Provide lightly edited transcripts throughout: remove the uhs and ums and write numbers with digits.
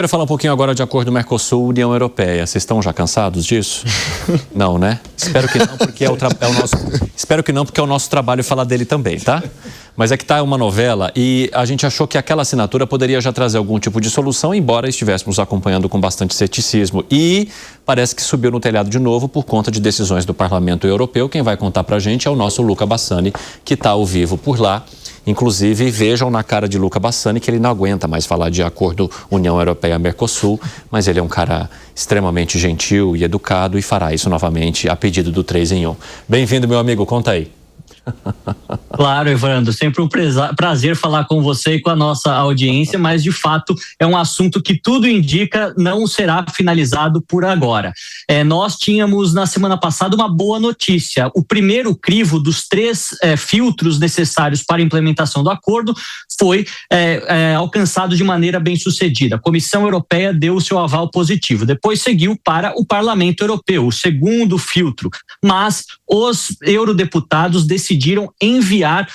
Quero falar um pouquinho agora de acordo Mercosul-União Europeia. Vocês estão já cansados disso? Não, né? Espero que não, porque Espero que não, porque é o nosso trabalho falar dele também, tá? Mas é que tá uma novela e a gente achou que aquela assinatura poderia já trazer algum tipo de solução, embora estivéssemos acompanhando com bastante ceticismo. E parece que subiu no telhado de novo por conta de decisões do Parlamento Europeu. Quem vai contar pra gente é o nosso Luca Bassani, que está ao vivo por lá. Inclusive, vejam na cara de Luca Bassani que ele não aguenta mais falar de acordo União Europeia-Mercosul, mas ele é um cara extremamente gentil e educado e fará isso novamente a pedido do 3 em 1. Bem-vindo, meu amigo, conta aí. Claro, Evandro, sempre um prazer falar com você e com a nossa audiência, mas de fato é um assunto que tudo indica não será finalizado por agora. Nós tínhamos na semana passada uma boa notícia. O primeiro crivo dos 3 filtros necessários para a implementação do acordo foi alcançado de maneira bem sucedida. A Comissão Europeia deu o seu aval positivo. Depois seguiu para o Parlamento Europeu, o segundo filtro. Mas os eurodeputados decidiram enviar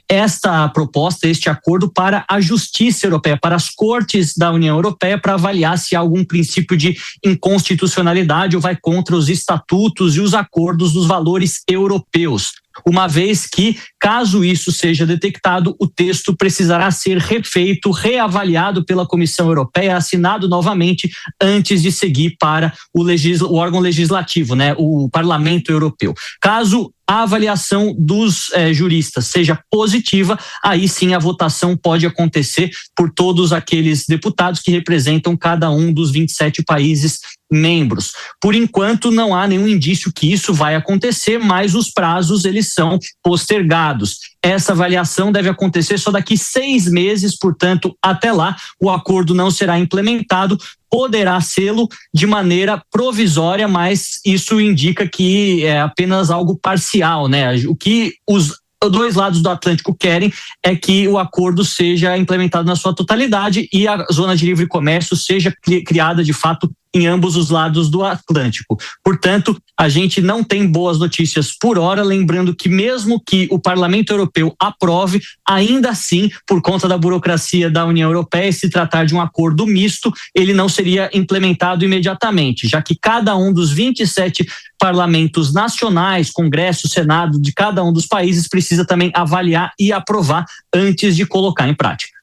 esta proposta, este acordo, para a Justiça Europeia, para as cortes da União Europeia, para avaliar se há algum princípio de inconstitucionalidade ou vai contra os estatutos e os acordos dos valores europeus. Uma vez que, caso isso seja detectado, o texto precisará ser refeito, reavaliado pela Comissão Europeia, assinado novamente antes de seguir para o órgão legislativo, né, o Parlamento Europeu. Caso a avaliação dos juristas seja positiva, aí sim a votação pode acontecer por todos aqueles deputados que representam cada um dos 27 países membros. Por enquanto, não há nenhum indício que isso vai acontecer, mas os prazos eles são postergados. Essa avaliação deve acontecer só daqui 6 meses, portanto, até lá o acordo não será implementado. Poderá sê-lo de maneira provisória, mas isso indica que é apenas algo parcial, né? O que os 2 lados do Atlântico querem é que o acordo seja implementado na sua totalidade e a zona de livre comércio seja criada de fato em ambos os lados do Atlântico. Portanto, a gente não tem boas notícias por hora, lembrando que mesmo que o Parlamento Europeu aprove, ainda assim, por conta da burocracia da União Europeia, se tratar de um acordo misto, ele não seria implementado imediatamente, já que cada um dos 27 parlamentos nacionais, Congresso, Senado de cada um dos países precisa também avaliar e aprovar antes de colocar em prática.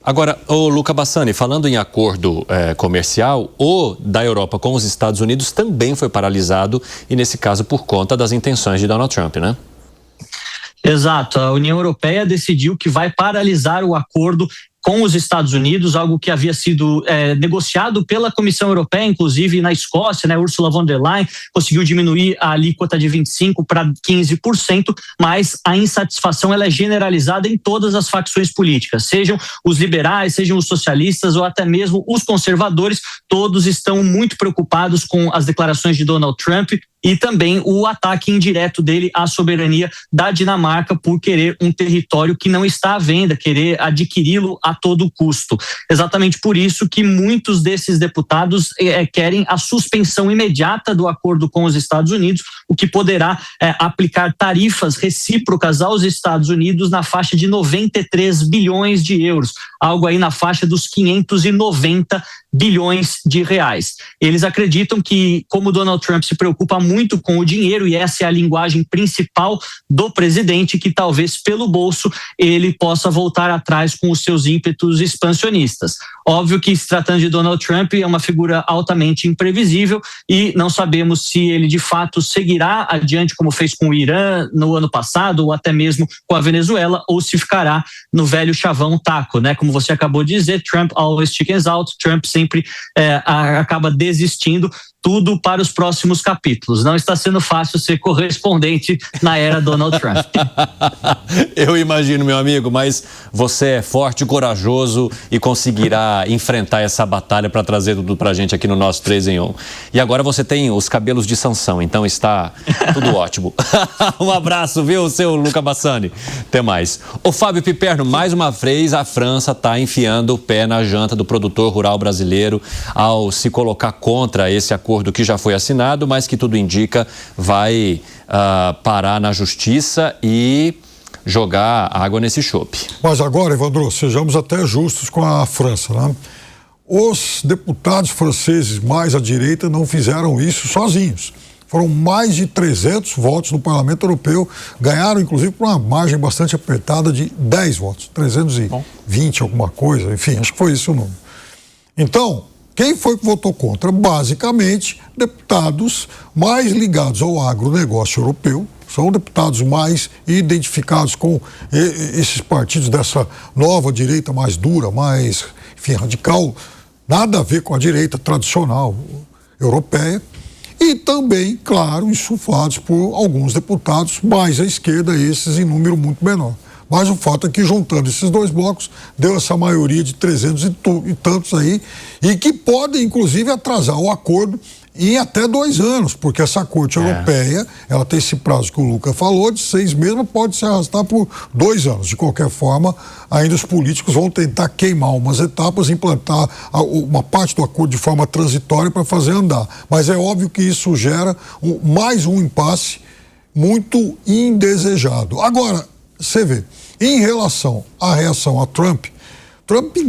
Agora, o Luca Bassani, falando em acordo comercial, o da Europa com os Estados Unidos também foi paralisado e nesse caso por conta das intenções de Donald Trump, né? Exato, a União Europeia decidiu que vai paralisar o acordo com os Estados Unidos, algo que havia sido negociado pela Comissão Europeia, inclusive na Escócia, né? Ursula von der Leyen conseguiu diminuir a alíquota de 25% para 15%, mas a insatisfação ela é generalizada em todas as facções políticas, sejam os liberais, sejam os socialistas ou até mesmo os conservadores, todos estão muito preocupados com as declarações de Donald Trump e também o ataque indireto dele à soberania da Dinamarca por querer um território que não está à venda, querer adquiri-lo a todo custo. Exatamente por isso que muitos desses deputados querem a suspensão imediata do acordo com os Estados Unidos, o que poderá aplicar tarifas recíprocas aos Estados Unidos na faixa de 93 bilhões de euros, algo aí na faixa dos 590 bilhões de reais. Eles acreditam que, como Donald Trump se preocupa muito com o dinheiro, e essa é a linguagem principal do presidente, que talvez pelo bolso ele possa voltar atrás com os seus ímpetos expansionistas. Óbvio que, se tratando de Donald Trump, é uma figura altamente imprevisível e não sabemos se ele de fato seguirá adiante como fez com o Irã no ano passado ou até mesmo com a Venezuela, ou se ficará no velho chavão taco, né? Como você acabou de dizer, Trump always chickens out, Trump sempre acaba desistindo. Tudo para os próximos capítulos. Não está sendo fácil ser correspondente na era Donald Trump. Eu imagino, meu amigo, mas você é forte, corajoso e conseguirá enfrentar essa batalha para trazer tudo para a gente aqui no nosso 3 em 1. E agora você tem os cabelos de Sansão, então está tudo ótimo. Um abraço, viu, seu Luca Bassani. Até mais. Ô Fábio Piperno, mais uma vez a França está enfiando o pé na janta do produtor rural brasileiro ao se colocar contra esse acordo que já foi assinado, mas que tudo indica vai parar na justiça e jogar água nesse chope. Mas agora, Evandro, sejamos até justos com a França, né? os deputados franceses mais à direita não fizeram isso sozinhos. Foram mais de 300 votos no Parlamento Europeu, ganharam inclusive por uma margem bastante apertada de 10 votos, 320 alguma coisa, enfim, acho que foi esse o número. Então, quem foi que votou contra? Basicamente, deputados mais ligados ao agronegócio europeu, são deputados mais identificados com esses partidos dessa nova direita mais dura, mais, enfim, radical, nada a ver com a direita tradicional europeia. E também, claro, insuflados por alguns deputados mais à esquerda, esses em número muito menor. Mas o fato é que, juntando esses dois blocos, deu essa maioria de 300 e tantos aí, e que podem, inclusive, atrasar o acordo em até 2 anos, porque essa Corte Europeia, ela tem esse prazo que o Luca falou, de 6 meses, mas pode se arrastar por 2 anos. De qualquer forma, ainda os políticos vão tentar queimar umas etapas, implantar uma parte do acordo de forma transitória para fazer andar. Mas é óbvio que isso gera mais um impasse muito indesejado. Agora, você vê, em relação à reação a Trump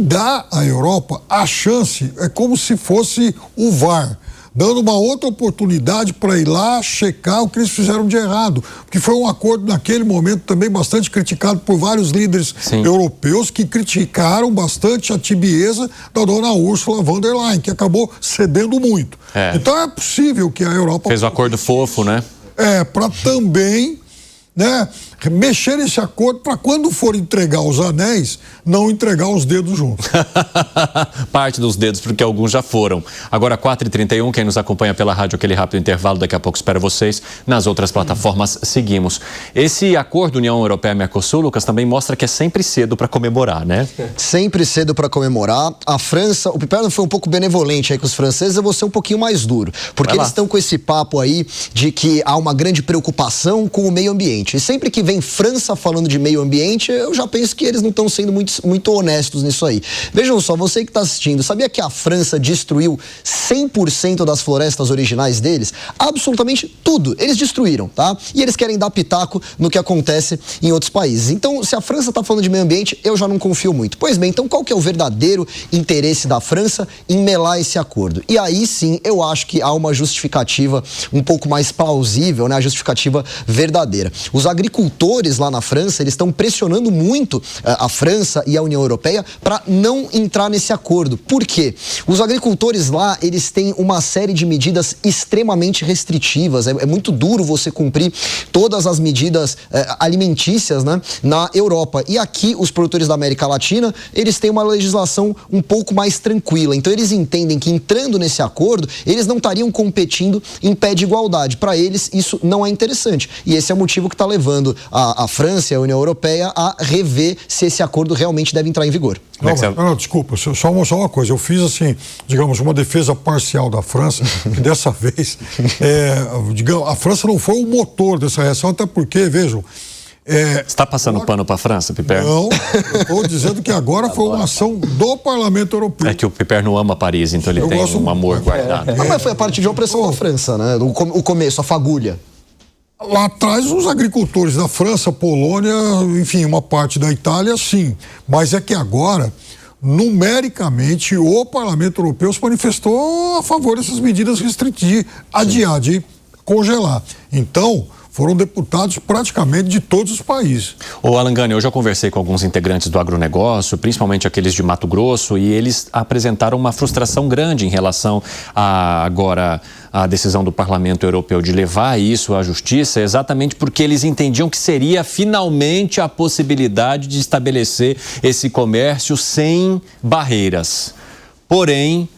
dá à Europa a chance, é como se fosse o VAR, dando uma outra oportunidade para ir lá checar o que eles fizeram de errado. Porque foi um acordo, naquele momento, também bastante criticado por vários líderes europeus que criticaram bastante a tibieza da dona Ursula von der Leyen, que acabou cedendo muito. Então é possível que a Europa... Fez um acordo fofo, né? Para também, né, mexer nesse acordo para quando for entregar os anéis, não entregar os dedos juntos. Parte dos dedos, porque alguns já foram. Agora, 4h31, quem nos acompanha pela rádio, aquele rápido intervalo, daqui a pouco espero vocês. Nas outras plataformas, seguimos. Esse acordo União Europeia-Mercosul, Lucas, também mostra que é sempre cedo para comemorar, né? Sempre cedo para comemorar. A França, o Piperno foi um pouco benevolente aí com os franceses, eu vou ser um pouquinho mais duro. Porque eles estão com esse papo aí de que há uma grande preocupação com o meio ambiente. E sempre que vem França falando de meio ambiente, eu já penso que eles não estão sendo muito honestos nisso aí. Vejam só, você que está assistindo, sabia que a França destruiu 100% das florestas originais deles? Absolutamente tudo, eles destruíram, tá? E eles querem dar pitaco no que acontece em outros países. Então, se a França está falando de meio ambiente, eu já não confio muito. Pois bem, então qual que é o verdadeiro interesse da França em melar esse acordo? E aí sim, eu acho que há uma justificativa um pouco mais plausível, né? A justificativa verdadeira. Os agricultores lá na França, eles estão pressionando muito a França e a União Europeia para não entrar nesse acordo. Por quê? Os agricultores lá, eles têm uma série de medidas extremamente restritivas. É muito duro você cumprir todas as medidas alimentícias, né, na Europa. E aqui, os produtores da América Latina, eles têm uma legislação um pouco mais tranquila. Então, eles entendem que entrando nesse acordo, eles não estariam competindo em pé de igualdade. Para eles, isso não é interessante. E esse é o motivo que está levando a França e a União Europeia a rever se esse acordo realmente deve entrar em vigor. Não, desculpa, só uma coisa. Eu fiz, assim, digamos, uma defesa parcial da França, que dessa vez, digamos, a França não foi o motor dessa reação, até porque, vejam... Você está passando pano para a França, Piperno? Não, eu estou dizendo que agora foi uma ação do Parlamento Europeu. É que o Piperno ama Paris, então ele tem um amor guardado. Mas foi a parte de opressão da França, né? O começo, a fagulha. Lá atrás, os agricultores da França, Polônia, enfim, uma parte da Itália, sim. Mas é que agora, numericamente, o Parlamento Europeu se manifestou a favor dessas medidas restritivas, adiar, de congelar. Então, foram deputados praticamente de todos os países. Ô Alan Gani, eu já conversei com alguns integrantes do agronegócio, principalmente aqueles de Mato Grosso, e eles apresentaram uma frustração grande em relação agora a decisão do Parlamento Europeu de levar isso à justiça, exatamente porque eles entendiam que seria finalmente a possibilidade de estabelecer esse comércio sem barreiras. Porém,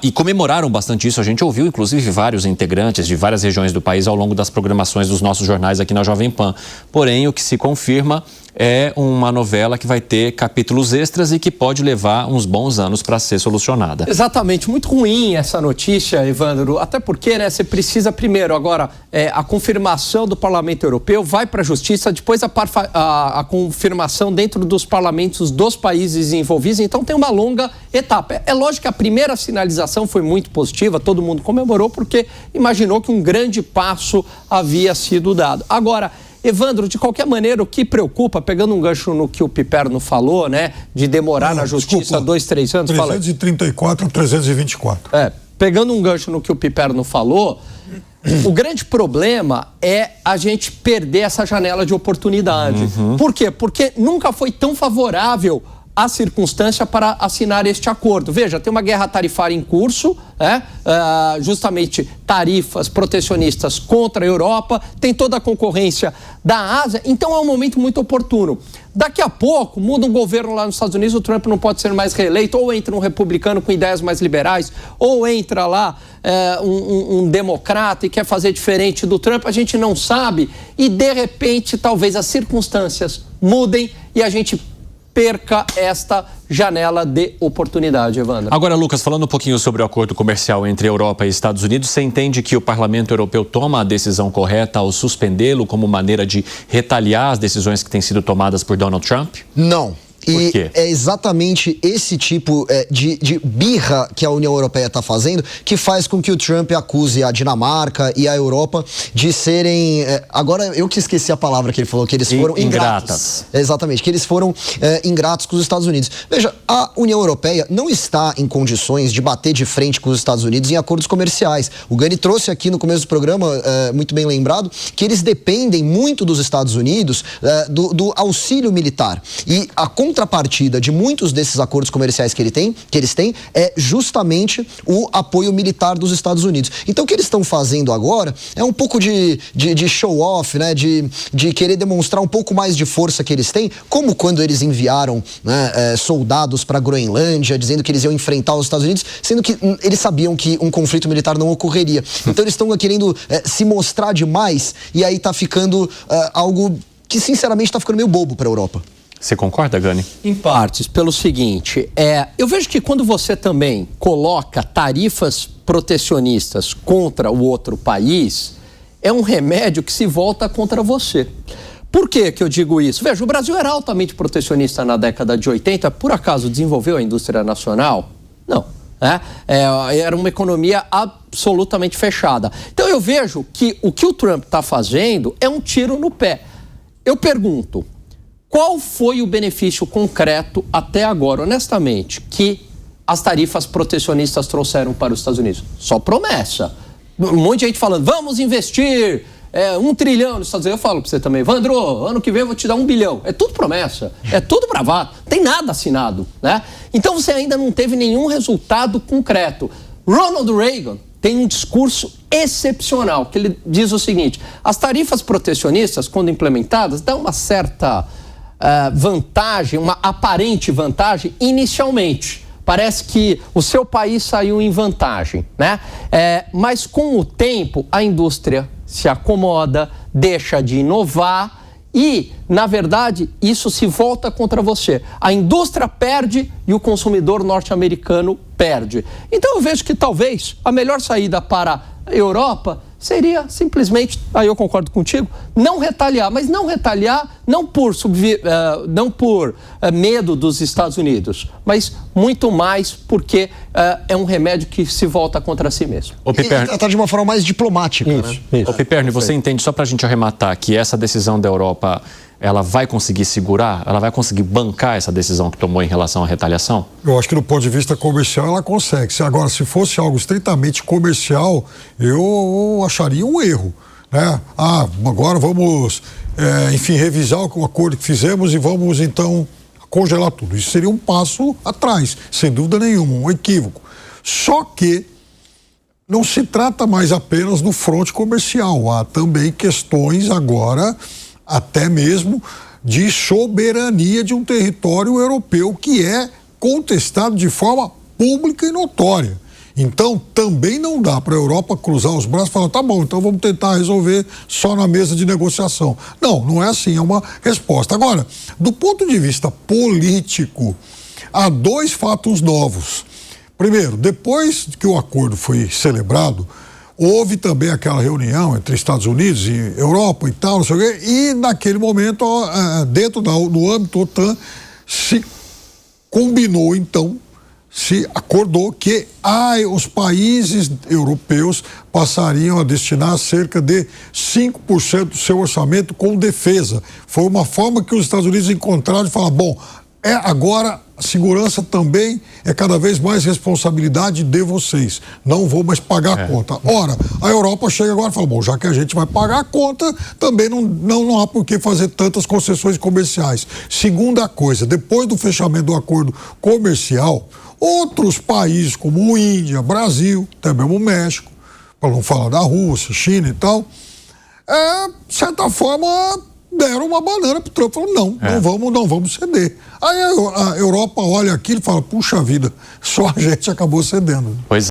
e comemoraram bastante isso. A gente ouviu, inclusive, vários integrantes de várias regiões do país ao longo das programações dos nossos jornais aqui na Jovem Pan. Porém, o que se confirma é uma novela que vai ter capítulos extras e que pode levar uns bons anos para ser solucionada. Exatamente. Muito ruim essa notícia, Evandro, até porque, né, você precisa primeiro, agora, a confirmação do Parlamento Europeu, vai para a Justiça, depois a confirmação dentro dos parlamentos dos países envolvidos, então tem uma longa etapa. É lógico que a primeira sinalização foi muito positiva, todo mundo comemorou porque imaginou que um grande passo havia sido dado. Agora, Evandro, de qualquer maneira, o que preocupa, pegando um gancho no que o Piperno falou, né, de demorar na justiça 2, 3 anos... 334 a 324. Pegando um gancho no que o Piperno falou, o grande problema é a gente perder essa janela de oportunidade. Por quê? Porque nunca foi tão favorável a circunstância para assinar este acordo. Veja, tem uma guerra tarifária em curso, justamente tarifas protecionistas contra a Europa, tem toda a concorrência da Ásia, então é um momento muito oportuno. Daqui a pouco, muda um governo lá nos Estados Unidos, o Trump não pode ser mais reeleito, ou entra um republicano com ideias mais liberais, ou entra lá um democrata e quer fazer diferente do Trump, a gente não sabe, e de repente talvez as circunstâncias mudem e a gente perca esta janela de oportunidade, Evandro. Agora, Lucas, falando um pouquinho sobre o acordo comercial entre Europa e Estados Unidos, você entende que o Parlamento Europeu toma a decisão correta ao suspendê-lo como maneira de retaliar as decisões que têm sido tomadas por Donald Trump? Não. E é exatamente esse tipo de birra que a União Europeia está fazendo que faz com que o Trump acuse a Dinamarca e a Europa de serem... agora, eu que esqueci a palavra que ele falou, que eles foram ingratos. Exatamente, que eles foram ingratos com os Estados Unidos. Veja, a União Europeia não está em condições de bater de frente com os Estados Unidos em acordos comerciais. O Gani trouxe aqui no começo do programa, muito bem lembrado, que eles dependem muito dos Estados Unidos do auxílio militar. E a contrapartida de muitos desses acordos comerciais que eles têm é justamente o apoio militar dos Estados Unidos. Então o que eles estão fazendo agora é um pouco de show-off, né? De querer demonstrar um pouco mais de força que eles têm, como quando eles enviaram, né, soldados para a Groenlândia, dizendo que eles iam enfrentar os Estados Unidos, sendo que eles sabiam que um conflito militar não ocorreria. Então eles estão querendo se mostrar demais e aí tá ficando algo que sinceramente tá ficando meio bobo para a Europa. Você concorda, Gani? Em partes, pelo seguinte, eu vejo que quando você também coloca tarifas protecionistas contra o outro país, é um remédio que se volta contra você. Por que eu digo isso? Veja, o Brasil era altamente protecionista na década de 80, por acaso desenvolveu a indústria nacional? Não. Era uma economia absolutamente fechada. Então eu vejo que o Trump está fazendo é um tiro no pé. Eu pergunto, qual foi o benefício concreto até agora, honestamente, que as tarifas protecionistas trouxeram para os Estados Unidos? Só promessa. Um monte de gente falando, vamos investir 1 trilhão nos Estados Unidos. Eu falo para você também, Evandro, ano que vem eu vou te dar 1 bilhão. É tudo promessa, é tudo bravado, não tem nada assinado, né? Então você ainda não teve nenhum resultado concreto. Ronald Reagan tem um discurso excepcional, que ele diz o seguinte, as tarifas protecionistas, quando implementadas, dão uma certa vantagem, uma aparente vantagem inicialmente. Parece que o seu país saiu em vantagem, né? Mas com o tempo a indústria se acomoda, deixa de inovar e, na verdade, isso se volta contra você. A indústria perde e o consumidor norte-americano perde. Então eu vejo que talvez a melhor saída para a Europa seria simplesmente, aí eu concordo contigo, não retaliar, mas não retaliar não por medo dos Estados Unidos, mas muito mais porque é um remédio que se volta contra si mesmo. Tratar de uma forma mais diplomática. Isso. Ô Piperno, você entende, só para a gente arrematar, que essa decisão da Europa, ela vai conseguir segurar? Ela vai conseguir bancar essa decisão que tomou em relação à retaliação? Eu acho que do ponto de vista comercial ela consegue. Agora, se fosse algo estritamente comercial, eu acharia um erro, né? Agora vamos, revisar o acordo que fizemos e vamos, então, congelar tudo. Isso seria um passo atrás, sem dúvida nenhuma, um equívoco. Só que não se trata mais apenas do fronte comercial. Há também questões agora até mesmo de soberania de um território europeu que é contestado de forma pública e notória. Então, também não dá para a Europa cruzar os braços e falar, tá bom, então vamos tentar resolver só na mesa de negociação. Não, não é assim, é uma resposta. Agora, do ponto de vista político, há 2 fatos novos. Primeiro, depois que o acordo foi celebrado, houve também aquela reunião entre Estados Unidos e Europa e tal, não sei o quê, e naquele momento, no âmbito OTAN, se combinou, então, se acordou que os países europeus passariam a destinar cerca de 5% do seu orçamento com defesa. Foi uma forma que os Estados Unidos encontraram de falar, bom, agora a segurança também é cada vez mais responsabilidade de vocês. Não vou mais pagar a conta. Ora, a Europa chega agora e fala, bom, já que a gente vai pagar a conta, também não há por que fazer tantas concessões comerciais. Segunda coisa, depois do fechamento do acordo comercial, outros países como Índia, Brasil, até mesmo o México, para não falar da Rússia, China e tal, de certa forma deram uma banana para o Trump, falou, não vamos ceder. Aí a Europa olha aquilo e fala, puxa vida, só a gente acabou cedendo. Pois